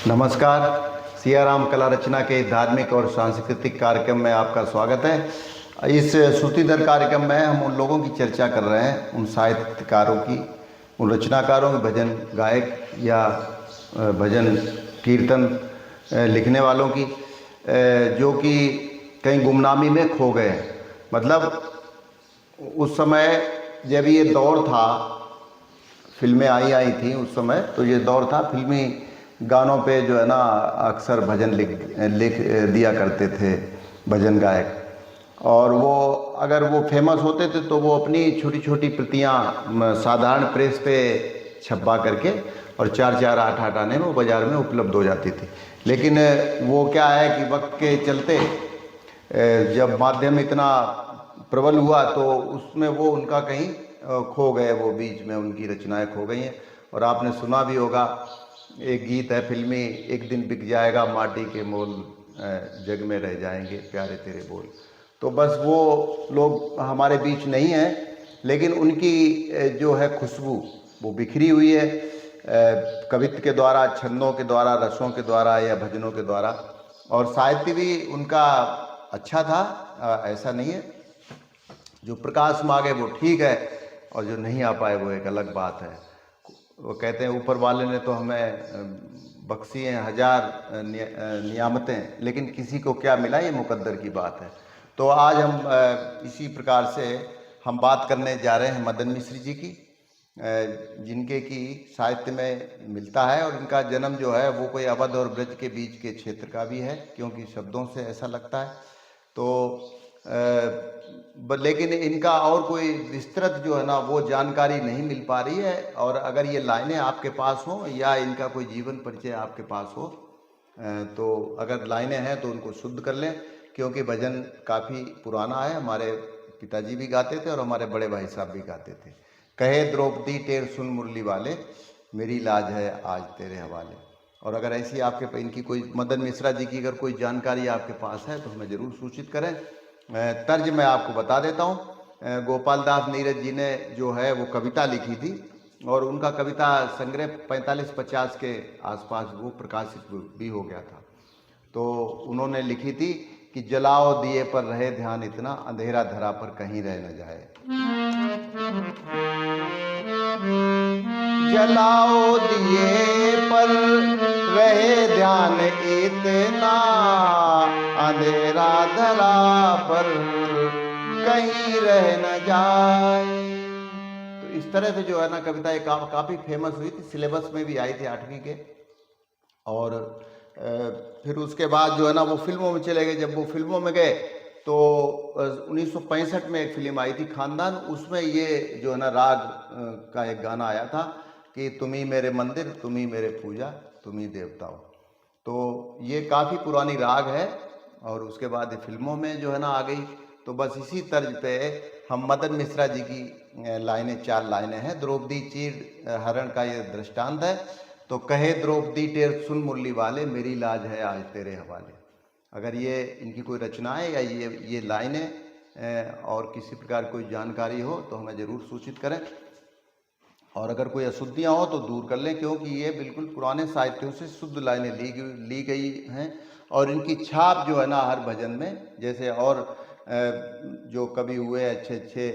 नमस्कार। सियाराम कला रचना के धार्मिक और सांस्कृतिक कार्यक्रम में आपका स्वागत है। इस श्रुतिधर कार्यक्रम में हम उन लोगों की चर्चा कर रहे हैं, उन साहित्यकारों की, उन रचनाकारों की, भजन गायक या भजन कीर्तन लिखने वालों की, जो कि कहीं गुमनामी में खो गए हैं। मतलब उस समय जब ये दौर था, फिल्में आई थी उस समय, तो ये दौर था फिल्मी गानों पे जो है ना अक्सर भजन लिख दिया करते थे भजन गायक। और वो अगर वो फेमस होते थे तो वो अपनी छोटी छोटी प्रतियां साधारण प्रेस पे छपवा करके और 4-4, 8-8 आने में वो बाज़ार में उपलब्ध हो जाती थी। लेकिन वो क्या है कि वक्त के चलते जब माध्यम इतना प्रबल हुआ तो उसमें वो उनका कहीं खो गए, वो बीच में उनकी रचनाएं खो गई हैं। और आपने सुना भी होगा, एक गीत है फिल्मी, एक दिन बिक जाएगा माटी के मोल, जग में रह जाएंगे प्यारे तेरे बोल। तो बस वो लोग हमारे बीच नहीं हैं, लेकिन उनकी जो है खुशबू वो बिखरी हुई है कवित्व के द्वारा, छंदों के द्वारा, रसों के द्वारा या भजनों के द्वारा। और साहित्य भी उनका अच्छा था, ऐसा नहीं है। जो प्रकाश में आ गए वो ठीक है, और जो नहीं आ पाए वो एक अलग बात है। वो कहते हैं ऊपर वाले ने तो हमें बख्शी हैं 1000 नियामतें, लेकिन किसी को क्या मिला, ये मुकद्दर की बात है। तो आज हम इसी प्रकार से हम बात करने जा रहे हैं मदन मिश्र जी की, जिनके की साहित्य में मिलता है। और इनका जन्म जो है वो कोई अवध और ब्रज के बीच के क्षेत्र का भी है, क्योंकि शब्दों से ऐसा लगता है। तो लेकिन इनका और कोई विस्तृत जो है ना वो जानकारी नहीं मिल पा रही है। और अगर ये लाइनें आपके पास हों या इनका कोई जीवन परिचय आपके पास हो, तो अगर लाइनें हैं तो उनको शुद्ध कर लें, क्योंकि भजन काफ़ी पुराना है। हमारे पिताजी भी गाते थे और हमारे बड़े भाई साहब भी गाते थे। कहे द्रौपदी टेर सुन मुरली वाले, मेरी लाज है आज तेरे हवाले। और अगर ऐसी आपके इनकी कोई मदन मिश्रा जी की अगर कोई जानकारी आपके पास है तो हमें ज़रूर सूचित करें। तर्ज मैं आपको बता देता हूँ। गोपाल दास नीरज जी ने जो है वो कविता लिखी थी, और उनका कविता संग्रह 45-50 के आसपास वो प्रकाशित भी हो गया था। तो उन्होंने लिखी थी कि जलाओ दिए पर रहे ध्यान इतना, अंधेरा धरा पर कहीं रह न जाए। जलाओ दिए पर रहे ध्यान इतना, अंधेरा धरा पर कहीं रह न जाए। तो इस तरह से जो है ना कविता ये काफ़ी फेमस हुई थी, सिलेबस में भी आई थी 8वीं के। और फिर उसके बाद जो है ना वो फिल्मों में चले गए। जब वो फिल्मों में गए तो 1965 में एक फिल्म आई थी खानदान, उसमें ये जो है ना राग का एक गाना आया था कि तुम ही मेरे मंदिर, तुम ही मेरे पूजा, तुम ही देवता हो। तो ये काफ़ी पुरानी राग है, और उसके बाद ये फिल्मों में जो है ना आ गई। तो बस इसी तर्ज पे हम मदन मिश्रा जी की लाइनें, 4 लाइनें हैं। द्रौपदी चीर हरण का ये दृष्टांत है। तो कहे द्रौपदी टेर सुन मुरली वाले, मेरी लाज है आज तेरे हवाले। अगर ये इनकी कोई रचनाएं या ये लाइनें और किसी प्रकार कोई जानकारी हो तो हमें ज़रूर सूचित करें। और अगर कोई अशुद्धियाँ हो तो दूर कर लें, क्योंकि ये बिल्कुल पुराने साहित्यों से शुद्ध लाइनें ली गई हैं। और इनकी छाप जो है ना हर भजन में, जैसे और जो कवि हुए, अच्छे अच्छे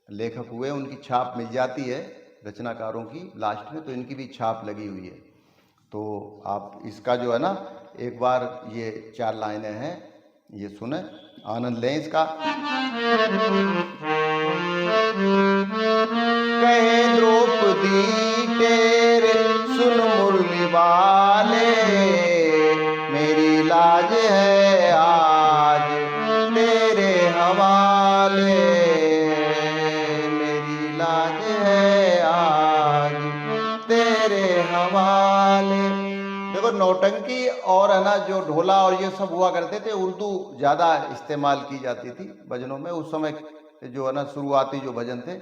लेखक हुए, उनकी छाप मिल जाती है रचनाकारों की लास्ट में, तो इनकी भी छाप लगी हुई है। तो आप इसका जो है ना एक बार ये 4 लाइनें हैं, ये सुने, आनंद लें इसका। कहे द्रौपदी तेरे सुन मुरली वाले, मेरी लाज है आज तेरे हवाले, मेरी लाज है आज तेरे हवाले। देखो, नौटंकी और है ना जो ढोला और ये सब हुआ करते थे, उर्दू ज़्यादा इस्तेमाल की जाती थी भजनों में उस समय, जो है ना शुरुआती जो भजन थे।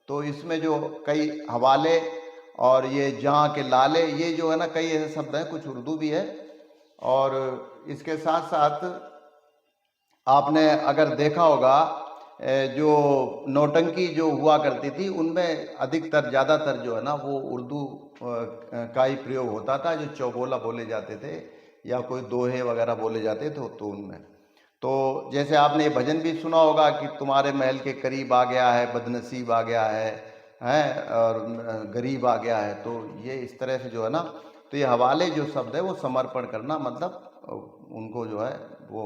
तो इसमें जो कई हवाले और ये जहाँ के लाले, ये जो है ना कई ऐसे शब्द हैं, कुछ उर्दू भी है। और इसके साथ साथ आपने अगर देखा होगा जो नौटंकी जो हुआ करती थी उनमें अधिकतर, ज़्यादातर जो है ना वो उर्दू का ही प्रयोग होता था, जो चौबोला बोले जाते थे या कोई दोहे वगैरह बोले जाते थे तो उनमें। तो जैसे आपने ये भजन भी सुना होगा कि तुम्हारे महल के करीब आ गया है, बदनसीब आ गया है और गरीब आ गया है। तो ये इस तरह से जो है ना, तो ये हवाले जो शब्द है वो समर्पण करना, मतलब उनको जो है वो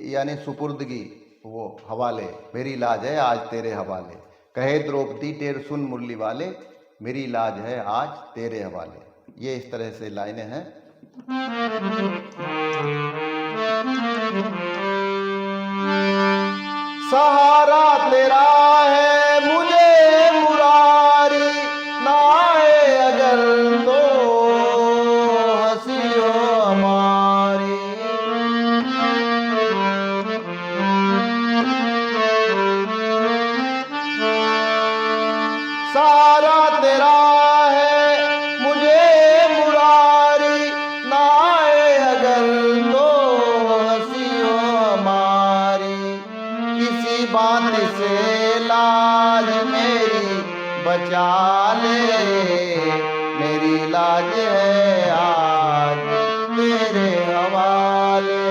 यानी सुपुर्दगी, वो हवाले, मेरी लाज है आज तेरे हवाले, कहे द्रौपदी टेर सुन मुरली वाले, मेरी लाज है आज तेरे हवाले। ये इस तरह से लाइनें हैं। सहारा तेरा है मुझे मुरारी, नाए अगर तो हंसी हो हमारी। सहारा तेरा है मुझे मुरारी, नाए अगर तो हंसी हो हमारी। किसी बात से लाज मेरी बचा ले, मेरी लाज है आज तेरे हवाले,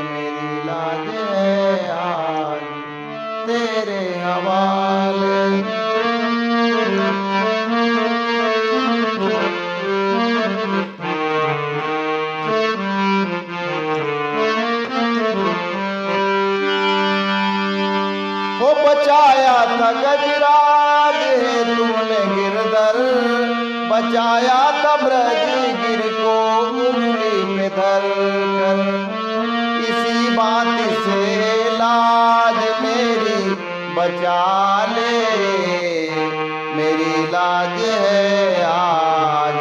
मेरी लाज है आज तेरे हवाले। वो बचाया था गजराज है तुमने गिरधर, बचाया था ब्रज गिर को उंगली पे धर कर। इसी बात से लाज मेरी बचा ले, मेरी लाज है आज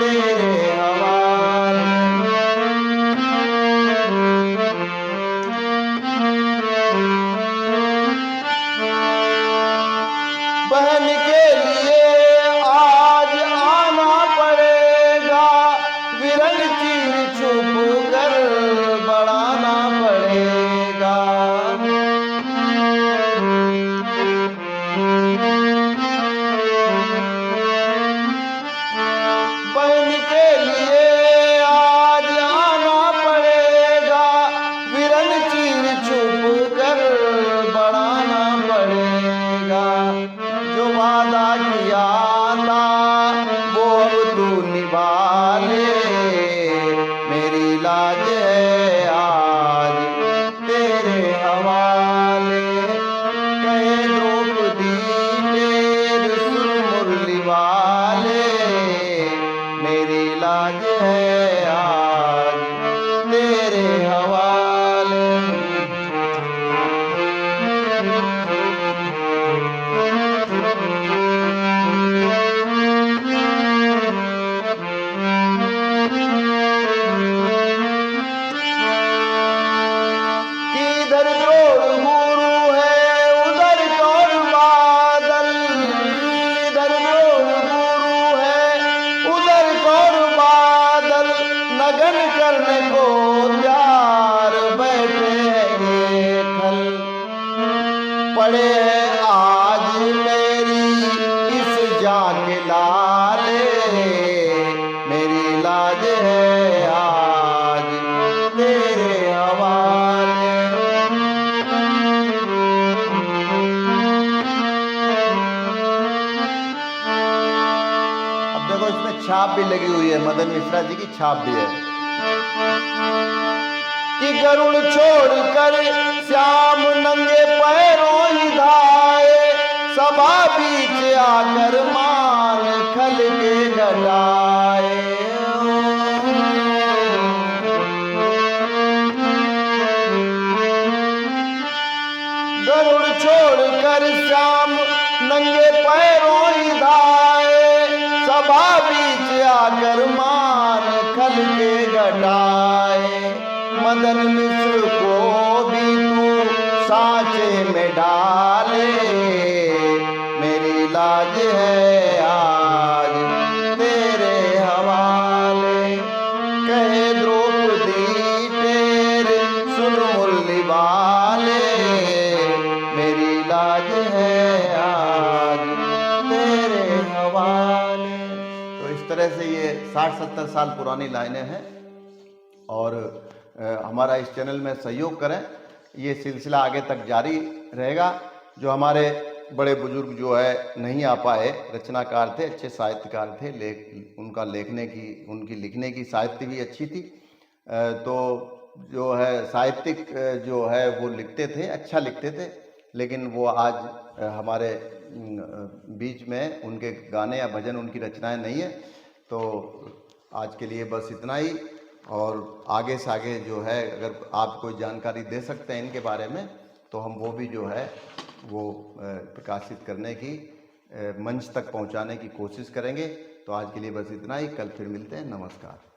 तेरे हवाले। बहन के लिए आज आना पड़ेगा, विरल चीर छुप कर बढ़ाना पड़ेगा। बहन के लिए आज आना पड़ेगा, विरल चीर छुप कर बढ़ाना पड़ेगा। जो वादा किया था वो अब तू निभा ले, मेरी लाज है आज तेरे हवाले। कहे द्रौपदी टेर सुन मुरली वाले, मेरी लाज है आज तेरे हवाले। किधर जोड़ गुरु है उधर कौन बादल, इधर जोड़ गुरु है उधर कौन बादल, नगन करने को प्यार बैठे हैं खल। पड़े हैं आज मेरी इस जाके लाले, मेरी लाज है आज तेरे हवाले। अब देखो इसमें छाप भी लगी हुई है, मदन मिश्रा जी की छाप भी है कि गरुड़ छोड़ कर श्याम नंगे पैरों ही धाए, सभा बीच आकर मान खल के घटाए। गरुड़ छोड़ कर श्याम नंगे पैरों ही धाए, सभा बीच आकर मान खल के घटाए। मदन मिश्र को भी तू सांचे में डाले, मेरी लाज है आज तेरे हवाले। कहे द्रौपदी टेर सुन मुरली वाले, मेरी लाज है आज तेरे तरह से ये 60-70 साल पुरानी लाइनें हैं और हमारा इस चैनल में सहयोग करें। ये सिलसिला आगे तक जारी रहेगा। जो हमारे बड़े बुजुर्ग जो है नहीं आ पाए, रचनाकार थे, अच्छे साहित्यकार थे, उनकी लिखने की साहित्य भी अच्छी थी। तो जो है साहित्यिक जो है वो लिखते थे, अच्छा लिखते थे, लेकिन वो आज हमारे बीच में उनके गाने या भजन, उनकी रचनाएं नहीं है। तो आज के लिए बस इतना ही, और आगे से आगे जो है अगर आप कोई जानकारी दे सकते हैं इनके बारे में तो हम वो भी जो है वो प्रकाशित करने की, मंच तक पहुंचाने की कोशिश करेंगे। तो आज के लिए बस इतना ही, कल फिर मिलते हैं। नमस्कार।